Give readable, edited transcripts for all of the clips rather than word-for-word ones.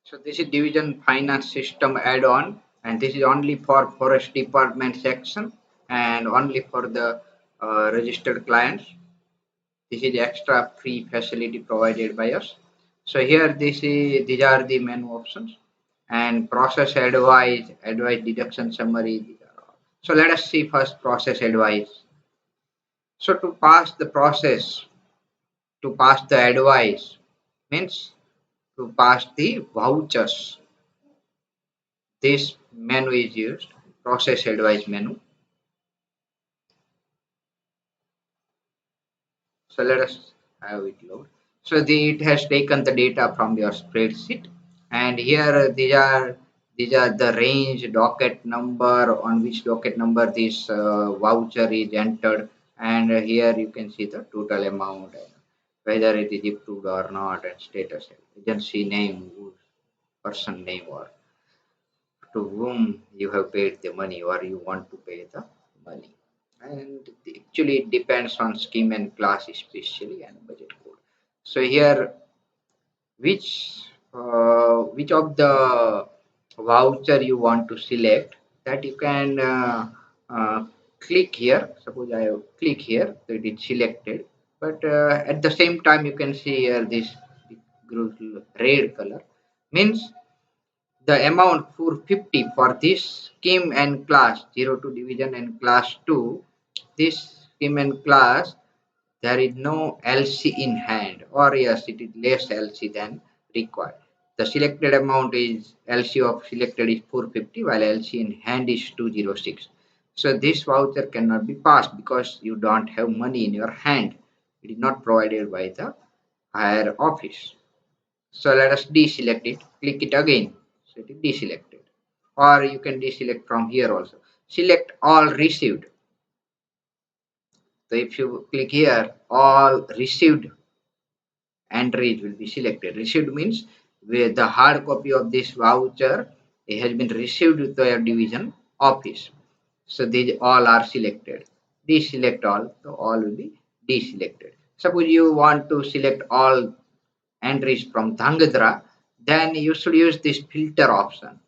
So this is division finance system add-on, and this is only for forest department section and only for the registered clients. This is extra free facility provided by us. So here these are the menu options and process advice deduction summary. These are all. So let us see first process advice. So to pass the advice means to pass the vouchers. This menu is used, process advice menu. So let us have it load. So it has taken the data from your spreadsheet, and here these are the range docket number on which docket number this voucher is entered, and here you can see the total amount, whether it is approved or not, and status, agency name, person name, or to whom you have paid the money or you want to pay the money. And actually it depends on scheme and class especially and budget code. So here which of the voucher you want to select, that you can click here. Suppose I have click here, so it is selected, but at the same time you can see here this red color means the amount 450 for this scheme and class 02 division and class 2. This scheme and class, there is no LC in hand, or yes, it is less LC than required. The selected amount is LC of selected is 450 while LC in hand is 206. So this voucher cannot be passed because you don't have money in your hand. It is not provided by the higher office. So let us deselect it, click it again. So it is deselected. Or you can deselect from here also. Select all received. So if you click here, all received entries will be selected. Received means where the hard copy of this voucher, it has been received with your division office. So these all are selected. Deselect all, so all will be deselected. Suppose you want to select all entries from Dhangadra, then you should use this filter option,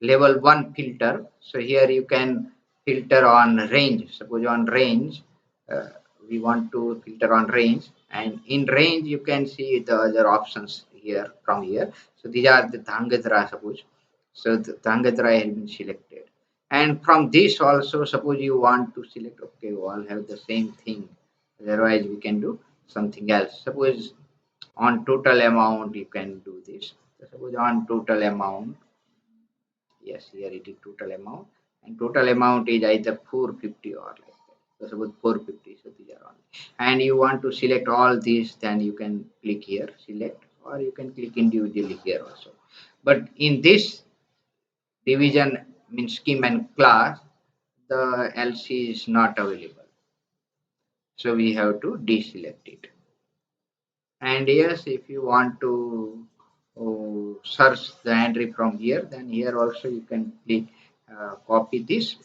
level 1 filter. So here you can filter on range. Suppose on range, uh, we want to filter on range, and in range you can see the other options here from here. So these are the Dhangadra, suppose. So the Dhangadra has been selected. And from this also, suppose you want to select, okay, we all have the same thing. Otherwise, we can do something else. Suppose on total amount you can do this. So suppose on total amount, yes, here it is total amount, and total amount is either 450 or like that. So suppose 450, so these are on, and you want to select all these, then you can click here select, or you can click individually here also. But in this division means scheme and class, the LC is not available, so we have to deselect it. And yes, if you want to search the entry from here, then here also you can click copy this.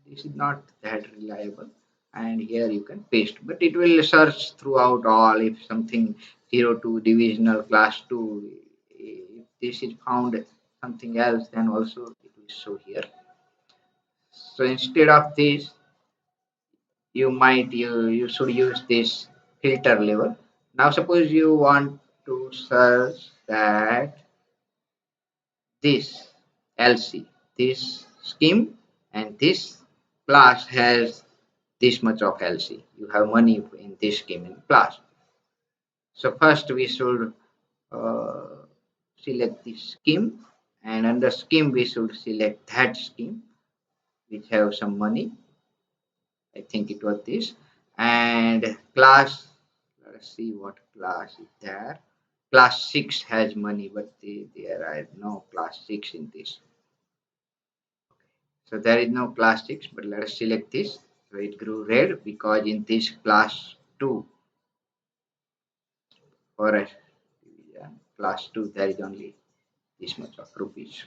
This is not that reliable, and here you can paste, but it will search throughout all. If something 02 divisional class 2, if this is found something else, then also it will show here. So instead of this, you should use this filter level. Now suppose you want to search that this LC, this scheme and this class has this much of LC. You have money in this scheme and class. So first we should uh, select this scheme, and under scheme we should select that scheme which have some money. I think it was this. And class, let us see what class is there. Class 6 has money, but there are no class 6 in this. So there is no class 6, but let us select this. So it grew red because in this class 2, or class 2, there is only this much of rupees.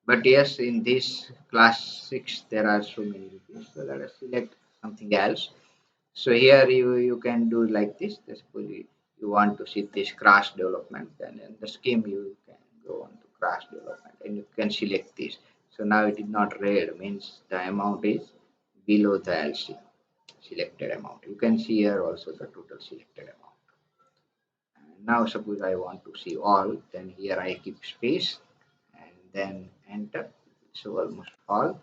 But yes, in this class 6, there are so many rupees. So let us select something else. So here you can do like this. Suppose you want to see this crash development, then in the scheme you can go on to crash development and you can select this. So now it is not red, means the amount is below the LC selected amount. You can see here also the total selected amount. And now suppose I want to see all, then here I keep space and then enter. So almost all.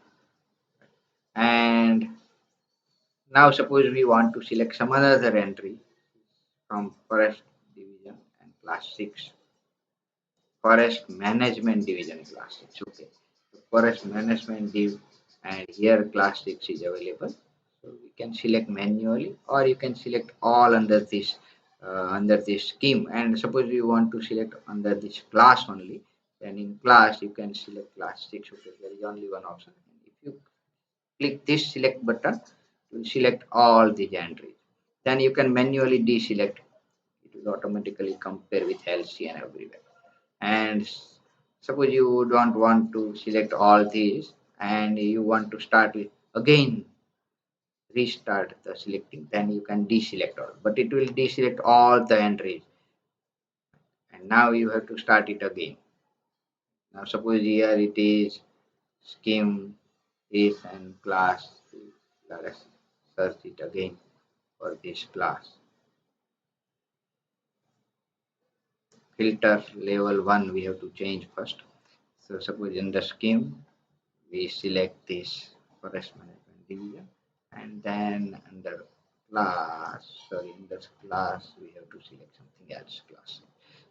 And now suppose we want to select some other entry from forest division and class 6. Forest management division class 6. Okay. So forest management div and here class 6 is available. So we can select manually or you can select all under this scheme. And suppose we want to select under this class only, then in class you can select class 6. Okay, there is only one option. And if you click this select button, it will select all the entries. Then you can manually deselect. It will automatically compare with LC and everywhere. And suppose you don't want to select all these and you want to start with again restart the selecting, then you can deselect all, but it will deselect all the entries and now you have to start it again. Now suppose here it is scheme is and class. Let us search it again for this class. Filter level 1 we have to change first. So suppose in the scheme we select this forest management division and then under class, sorry, in this class we have to select something else class.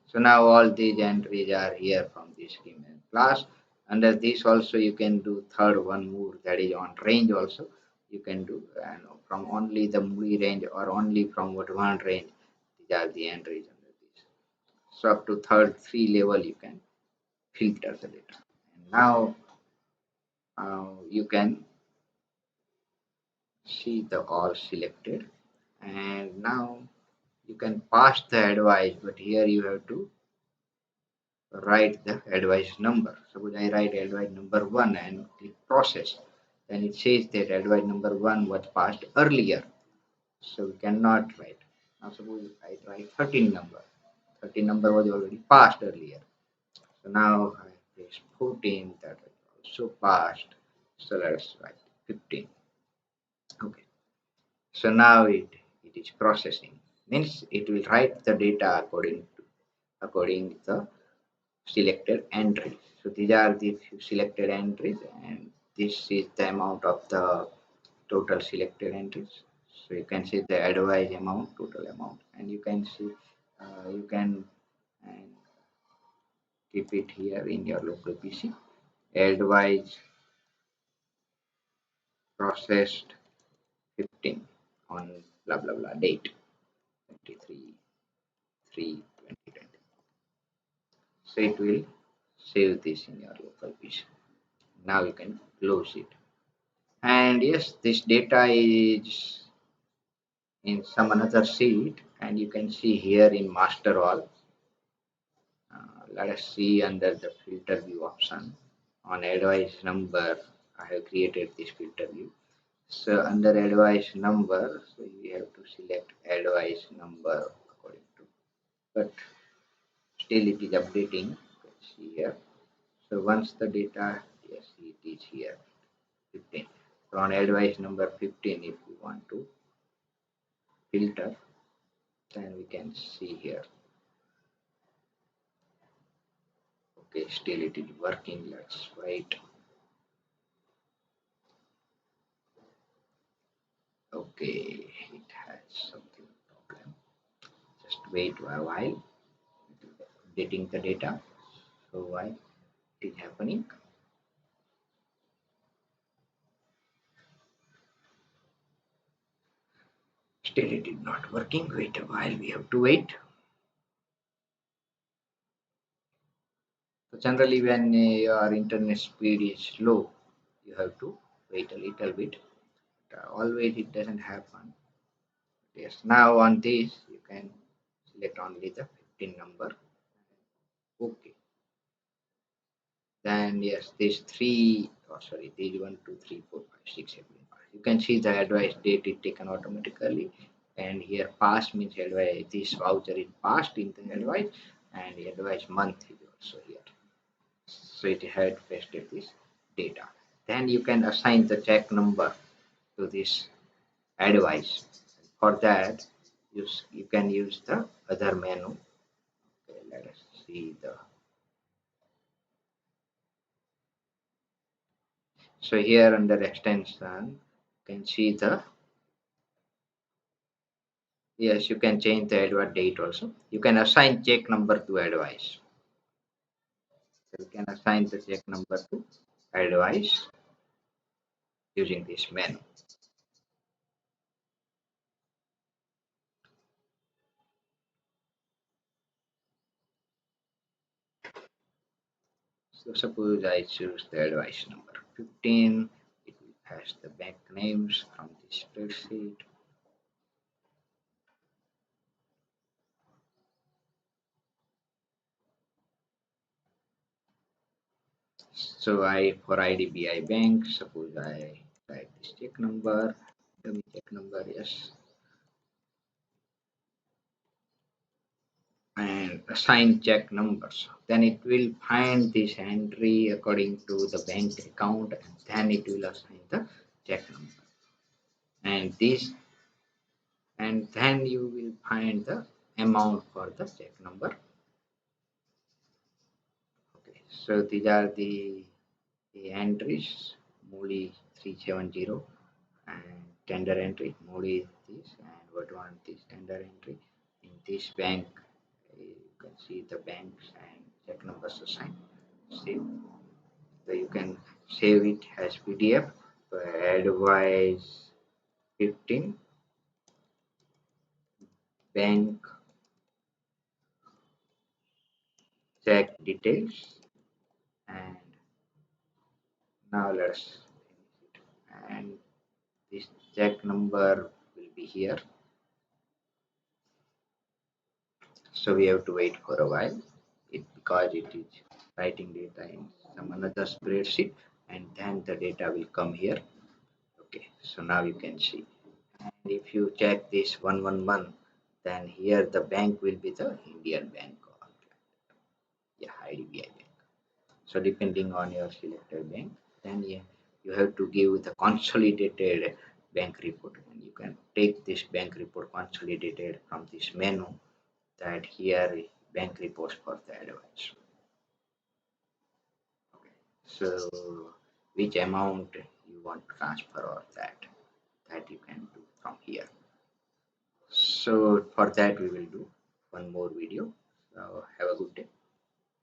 So now all these entries are here from this scheme and class. Under this also you can do third one more, that is on range also you can do, and from only the movie range or only from what one range, these are the entries under this. So up to third three level you can filter the data. And now you can see the all selected and now you can pass the advice, but here you have to write the advice number. Suppose I write advice number 1 and click process, then it says that advice number 1 was passed earlier, so we cannot write. Now suppose I write 13 number, 13 number was already passed earlier, so now I press 14, that was also passed, so let's write 15. Okay. So now it is processing, means it will write the data according to the selected entries. So these are the few selected entries and this is the amount of the total selected entries. So you can see the advice amount, total amount, and you can see you can keep it here in your local PC. Advice processed 15 on blah blah blah date 23 3 2020. So it will save this in your local PC. Now you can close it. And yes, this data is in some another sheet and you can see here in master all. Let us see under the filter view option on advice number. I have created this filter view. So under advice number, so you have to select advice number according to, but still it is updating. You can see here. So once the data, yes, it is here 15. So on advice number 15, if we want to filter, then we can see here. Okay, still it is working. Let's wait. Okay, it has something problem. Just wait a while. Updating the data. So why it is happening? Still it is not working. Wait a while. We have to wait. So generally, when your internet speed is low, you have to wait a little bit. Always it doesn't happen. Yes, now on this you can select only the 15 number. Okay. Then yes, these three, oh sorry, these 1, 2, 3, 4, 5, 6, 7. You can see the advice date is taken automatically, and here past means advice. This voucher is passed in the advice, and the advice month is also here. So it had pasted this data. Then you can assign the check number to this advice. For that, you can use the other menu. Okay, let us see the. So here under extension, you can see the. Yes, you can change the advert date also. You can assign check number to advice. So you can assign the check number to advice using this menu. So suppose I choose the advice number 15. It will has the bank names from the spreadsheet. So I for IDBI Bank, suppose I type this check number, dummy check number, yes, and assign check numbers. Then it will find this entry according to the bank account, and then it will assign the check number. And this, and then you will find the amount for the check number. Okay, so these are the entries, Moody 370 and tender entry, Moody this, and what one this tender entry. In this bank, you can see the banks and check numbers assigned. Save. So you can save it as PDF. So advise 15 bank check details, and now let's finish it. And this check number will be here. So we have to wait for a while because it is writing data in some another spreadsheet, and then the data will come here. Okay, so now you can see. And if you check this 111, then here the bank will be the Indian bank. Or, yeah, IDBI bank. So depending on your selected bank, then yeah, you have to give the consolidated bank report, and you can take this bank report consolidated from this menu, that here bank reports for the advance. Okay. So which amount you want to transfer, or that you can do from here. So for that we will do one more video. So have